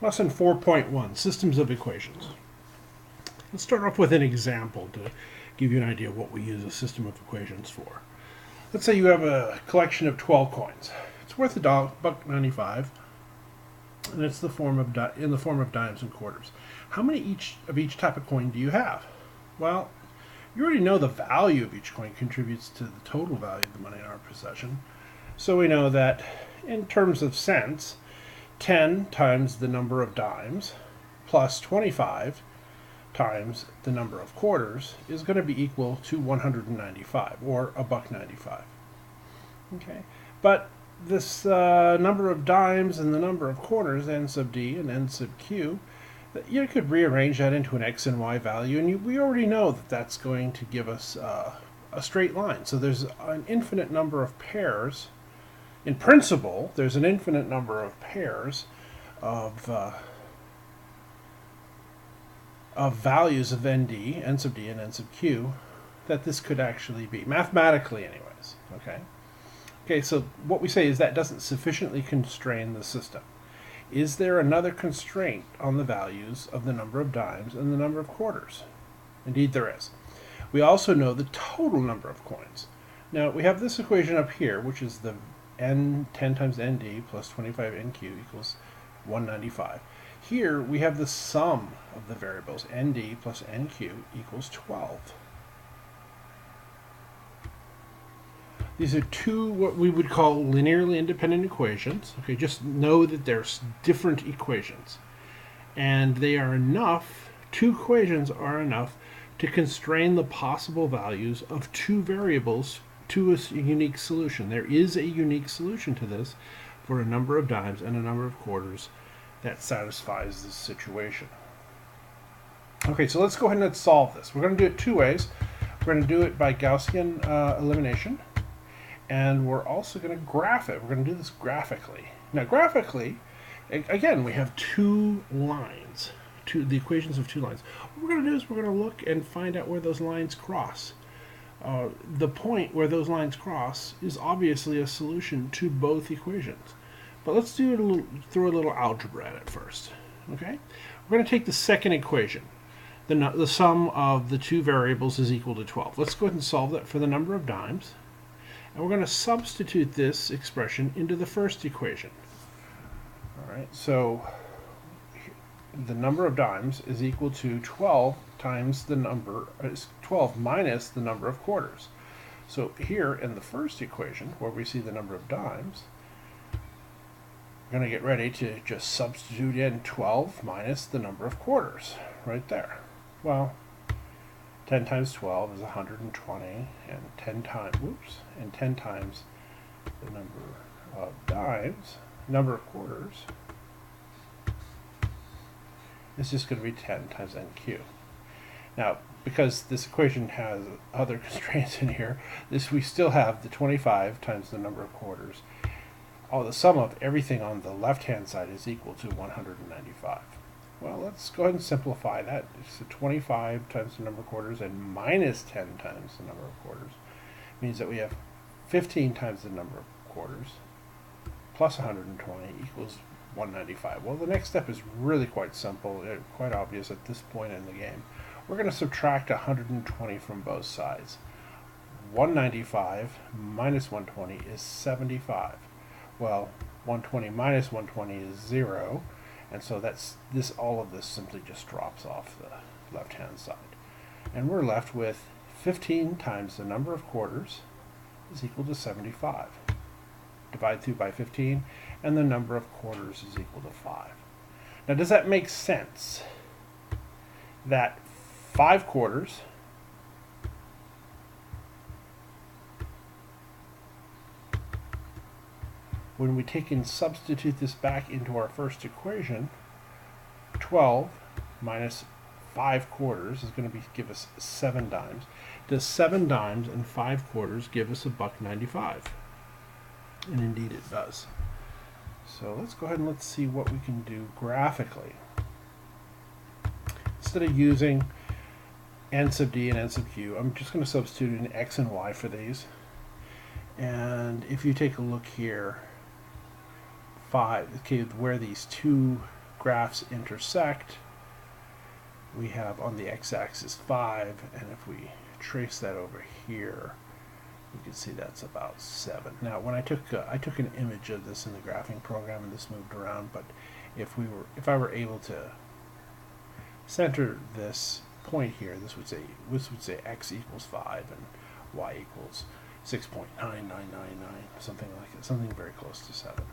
Lesson 4.1, Systems of Equations. Let's start off with an example to give you an idea of what we use a system of equations for. Let's say you have a collection of 12 coins. It's worth $1.95, and it's in the form of dimes and quarters. How many of each type of coin do you have? Well, you already know the value of each coin contributes to the total value of the money in our possession. So we know that in terms of cents, 10 times the number of dimes plus 25 times the number of quarters is going to be equal to 195, or $1.95. Okay, but this number of dimes and the number of quarters, n sub d and n sub q, you could rearrange that into an x and y value, and we already know that that's going to give us a straight line. So there's an infinite number of pairs. In principle, there's an infinite number of pairs of values of nd, n sub d, and n sub q that this could actually be, mathematically anyways. Okay, so what we say is that doesn't sufficiently constrain the system. Is there another constraint on the values of the number of dimes and the number of quarters? Indeed there is. We also know the total number of coins. Now we have this equation up here, which is the 10 times nd plus 25 nq equals 195. Here we have the sum of the variables nd plus nq equals 12. These are two what we would call linearly independent equations. Okay, just know that there's different equations, and they are enough, two equations are enough to constrain the possible values of two variables to a unique solution. There is a unique solution to this for a number of dimes and a number of quarters that satisfies this situation. Okay, so let's go ahead and let's solve this. We're going to do it two ways. We're going to do it by Gaussian elimination, and we're also going to graph it. We're going to do this graphically. Now graphically, again, we have two lines, the equations of two lines. What we're going to do is we're going to look and find out where those lines cross. The point where those lines cross is obviously a solution to both equations. But let's throw a little algebra at it first. Okay? We're going to take the second equation. The sum of the two variables is equal to 12. Let's go ahead and solve that for the number of dimes. And we're going to substitute this expression into the first equation. All right, so the number of dimes is equal to 12 times the number, 12 minus the number of quarters. So here in the first equation, where we see the number of dimes, we're going to get ready to just substitute in 12 minus the number of quarters, right there. Well, 10 times 12 is 120, and 10 times the number of dimes, number of quarters, is just going to be 10 times nq. Now, because this equation has other constraints in here, we still have the 25 times the number of quarters. The sum of everything on the left-hand side is equal to 195. Well, let's go ahead and simplify that. It's 25 times the number of quarters and minus 10 times the number of quarters. It means that we have 15 times the number of quarters plus 120 equals 195. Well, the next step is really quite simple, quite obvious at this point in the game. We're going to subtract 120 from both sides. 195 minus 120 is 75. Well, 120 minus 120 is 0, and so all of this simply just drops off the left-hand side. And we're left with 15 times the number of quarters is equal to 75. Divide through by 15, and the number of quarters is equal to 5. Now, does that make sense? That 5 quarters when we take and substitute this back into our first equation, 12 minus 5 quarters is going to give us 7 dimes. Does 7 dimes and 5 quarters give us $1.95? And indeed it does. So let's go ahead and let's see what we can do graphically. Instead of using n sub d and n sub q, I'm just going to substitute in x and y for these. And if you take a look here, 5, okay, where these two graphs intersect, we have on the x-axis 5, and if we trace that over here, you can see that's about 7. Now, when I took an image of this in the graphing program, and this moved around, but if I were able to center this point here, this would say x equals 5 and y equals 6.9999, something like it, something very close to 7.